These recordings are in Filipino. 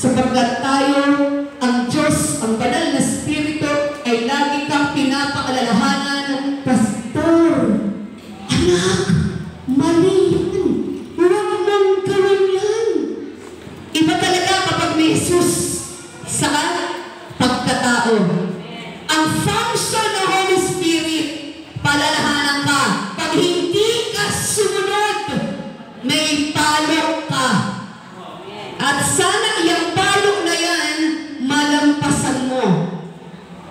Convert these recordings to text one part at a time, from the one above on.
Sapagkat tayo, ang Diyos, ang banal na Espiritu, ay lagi kang pinapaalalahanan, Pastor, anak, mali yan. Huwag mong gawin yan. Iba talaga kapag may Jesus sa pagkatao. Ang function ng Holy Spirit, palalahanan ka. Pag hindi ka sumunod, may palo ka. At sana yung palo na yan, malampasan mo.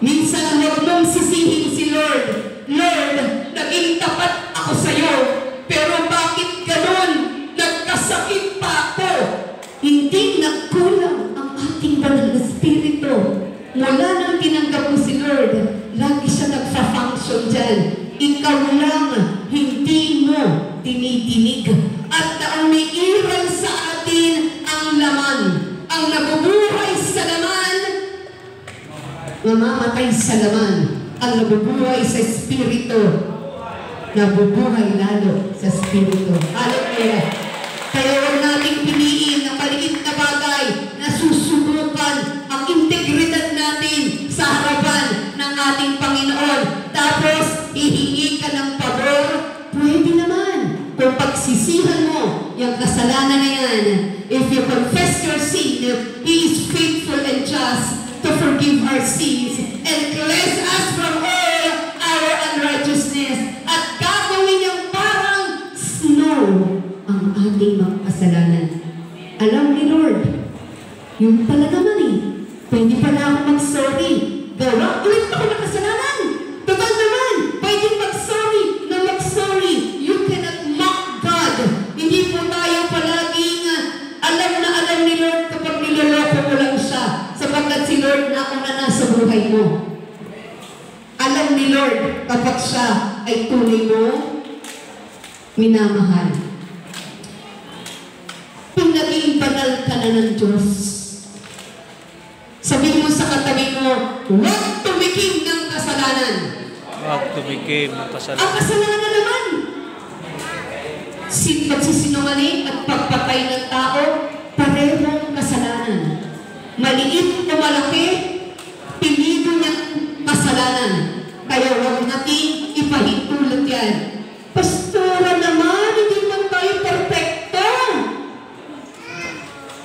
Minsan huwag mong sisihin si Lord. Lord, naging tapat ako sa'yo, pero bakit ganun? Nagkasakit pa ako. Hindi nagkulang ang ating banal na Espiritu. Mula nang tinanggap mo si Lord, lagi siya nagfa-function dyan. Ikaw lang, hindi mo tinidinig. At naumiiral sa atin ang laman. Ang nabubuhay sa laman, mamamatay sa laman. Ang nabubuhay sa Espiritu, nabubuhay lalo sa Espiritu. Hallelujah. Kaya huwag nating piliin na maliit na bagay na susubukan ang integridad natin sa harapan ng ating Panginoon. Tapos, hihingi ka ng pabor, pwede naman. Kung pagsisihan mo yung kasalanan na yan, if you confess your sin, He is faithful and just to forgive our sins and cleanse us from all our unrighteousness. At gagawin niyang parang snow ang ating mga kasalanan. Alam ni Lord, yung pala naman pwede pala ako mag-sorry. Gawa, ulit ako ng kasalanan. Total naman, pwede mag-sorry na mag-sorry. You cannot mock God. Hindi po tayo palaging alam na alam ni Lord kapag niloloko mo lang siya. Sapagkat si Lord nauna na sa buhay mo. Alam ni Lord kapag siya ay tunay mo minamahal. Kung naging banal ka na ng Diyos, sabihin mo sa katabi mo, huwag tumikim ng kasalanan. Huwag tumikim ng kasalanan. Ang kasalanan naman, pagsisinungaling at pagpatay ng tao, parehong kasalanan. Maliit o malaki, pilido niyang kasalanan. Kaya huwag natin ipahintulot yan. Pastora naman, hindi man tayo perfecto.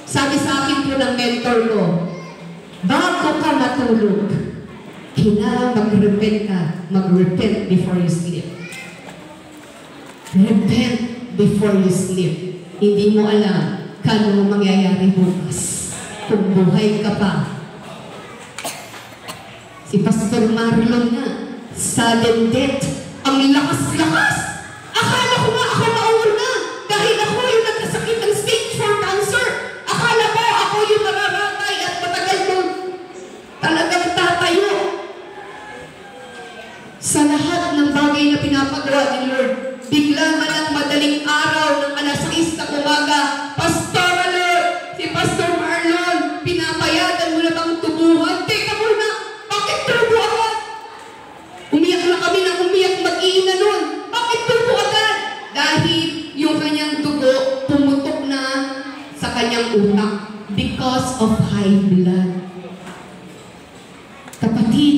Sabi sa akin po ng mentor ko, bago ka matulog, kailangan mag-repent ka. Mag-repent before you sleep. Repent before you sleep. Hindi mo alam kano mangyayari bukas. Kung buhay ka pa. Si Pastor Marlon nga, sudden death. Ang lakas-lakas. Akala ko nga ako mauna. Dahil ako yung nagkasakit ng stage 4 cancer. Akala ko ako yung mararatay at matagal mong talagang tatayo. Sa lahat ng bagay na pinapagawa ni Lord, bigla man ang madaling araw ng alas 6 ng umaga, Pastor Lord, si Pastor Marlon, pinapayagan mo na bang tubuhan? Teka muna, bakit tubo agad? Umiyak na kami ng umiyak mag-iina nun. Bakit tubo agad? Dahil yung kanyang dugo pumutok na sa kanyang utak because of high blood. Kapatid,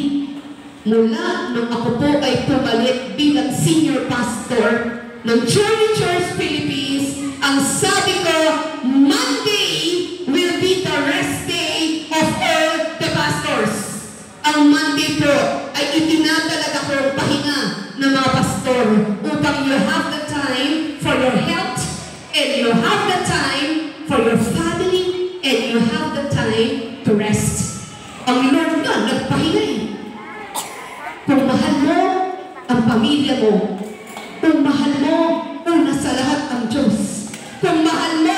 mula nung ako po ay pumalit bilang senior pastor ng Journey Church Philippines, ang sabi ko, Monday will be the rest day of all the pastors. Ang Monday po ay itinatalaga ko pahinga ng mga pastor upang you have the time for your health and you have the time for your family and you have the time to rest. Ang Lord nga, nagpahinga Kung mahal mo ang pamilya mo, kung mahal mo una sa lahat ang Diyos, kung mahal mo